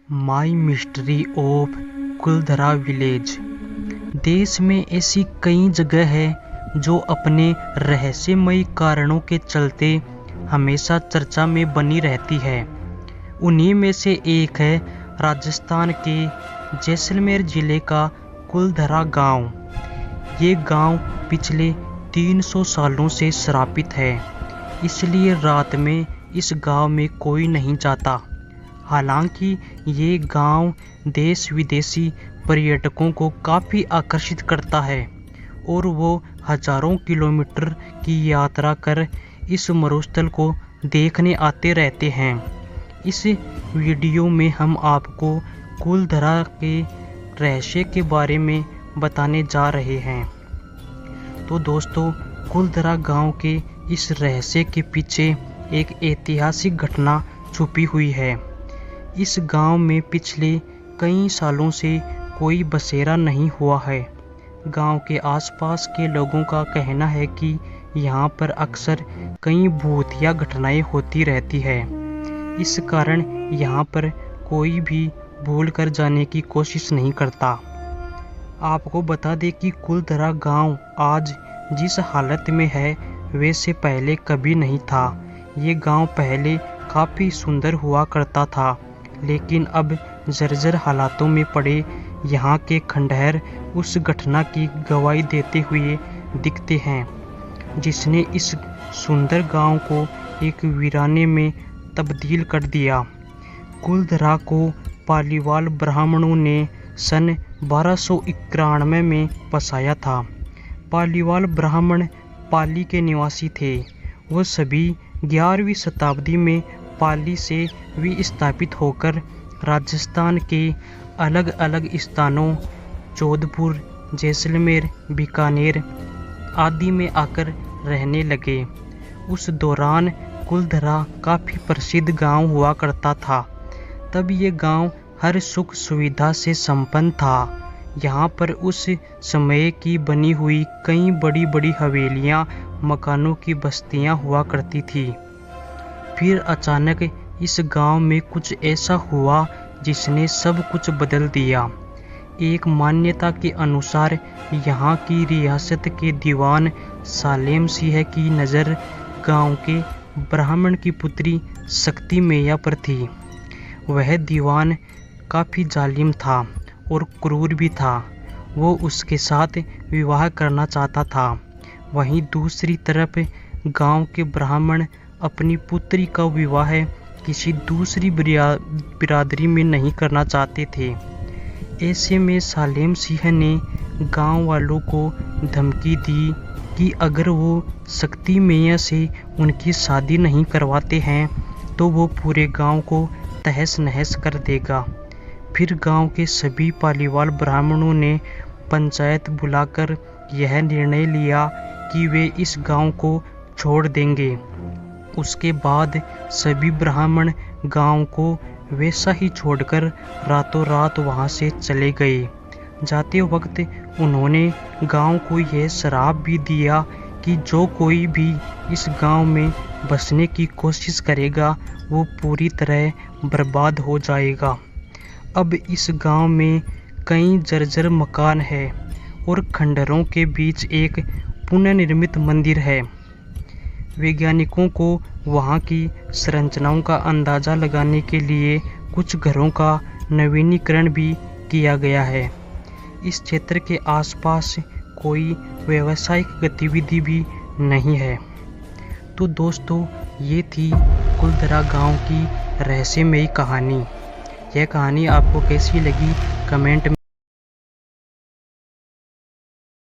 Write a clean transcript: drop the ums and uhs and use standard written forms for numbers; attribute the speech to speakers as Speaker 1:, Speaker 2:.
Speaker 1: My mystery of Kuldhara village. देश में ऐसी कई जगह है जो अपने रहस्यमयी कारणों के चलते हमेशा चर्चा में बनी रहती है। उन्हीं में से एक है राजस्थान के जैसलमेर जिले का कुलधरा गांव। ये गांव पिछले 300 सालों से श्रापित है, इसलिए रात में इस गांव में कोई नहीं जाता। हालांकि ये गांव देश विदेशी पर्यटकों को काफ़ी आकर्षित करता है और वो हजारों किलोमीटर की यात्रा कर इस मरुस्थल को देखने आते रहते हैं। इस वीडियो में हम आपको कुलधरा के रहस्य के बारे में बताने जा रहे हैं। तो दोस्तों, कुलधरा गांव के इस रहस्य के पीछे एक ऐतिहासिक घटना छुपी हुई है। इस गांव में पिछले कई सालों से कोई बसेरा नहीं हुआ है। गांव के आसपास के लोगों का कहना है कि यहाँ पर अक्सर कई भूतिया घटनाएं होती रहती है। इस कारण यहाँ पर कोई भी भूल कर जाने की कोशिश नहीं करता। आपको बता दें कि कुलधरा गांव आज जिस हालत में है वैसे पहले कभी नहीं था। ये गांव पहले काफ़ी सुंदर हुआ करता था, लेकिन अब जर्जर हालातों में पड़े यहाँ के खंडहर उस घटना की गवाही देते हुए दिखते हैं, जिसने इस सुंदर गांव को एक वीराने में तब्दील कर दिया। कुलधरा को पालीवाल ब्राह्मणों ने सन 1291 में बसाया था। पालीवाल ब्राह्मण पाली के निवासी थे। वो सभी 11वीं शताब्दी में पाली से विस्थापित होकर राजस्थान के अलग अलग स्थानों जोधपुर, जैसलमेर, बीकानेर आदि में आकर रहने लगे। उस दौरान कुलधरा काफ़ी प्रसिद्ध गांव हुआ करता था। तब ये गांव हर सुख सुविधा से संपन्न था। यहाँ पर उस समय की बनी हुई कई बड़ी बड़ी हवेलियाँ, मकानों की बस्तियाँ हुआ करती थी। फिर अचानक इस गांव में कुछ ऐसा हुआ जिसने सब कुछ बदल दिया। एक मान्यता के अनुसार यहाँ की रियासत के दीवान सालेम सिंह की नज़र गांव के ब्राह्मण की पुत्री शक्ति मैया पर थी। वह दीवान काफ़ी जालिम था और क्रूर भी था। वो उसके साथ विवाह करना चाहता था। वहीं दूसरी तरफ गांव के ब्राह्मण अपनी पुत्री का विवाह किसी दूसरी बिरादरी में नहीं करना चाहते थे। ऐसे में सालेम सिंह ने गांव वालों को धमकी दी कि अगर वो शक्ति मैया से उनकी शादी नहीं करवाते हैं तो वो पूरे गांव को तहस नहस कर देगा। फिर गांव के सभी पालीवाल ब्राह्मणों ने पंचायत बुलाकर यह निर्णय लिया कि वे इस गांव को छोड़ देंगे। उसके बाद सभी ब्राह्मण गांव को वैसा ही छोड़कर रातों रात वहां से चले गए। जाते वक्त उन्होंने गांव को यह श्राप भी दिया कि जो कोई भी इस गांव में बसने की कोशिश करेगा वो पूरी तरह बर्बाद हो जाएगा। अब इस गांव में कई जर्जर मकान है और खंडहरों के बीच एक पुनर्निर्मित मंदिर है। वैज्ञानिकों को वहां की संरचनाओं का अंदाज़ा लगाने के लिए कुछ घरों का नवीनीकरण भी किया गया है। इस क्षेत्र के आसपास कोई व्यावसायिक गतिविधि भी नहीं है। तो दोस्तों, ये थी कुलधरा गांव की रहस्यमयी कहानी। यह कहानी आपको कैसी लगी कमेंट में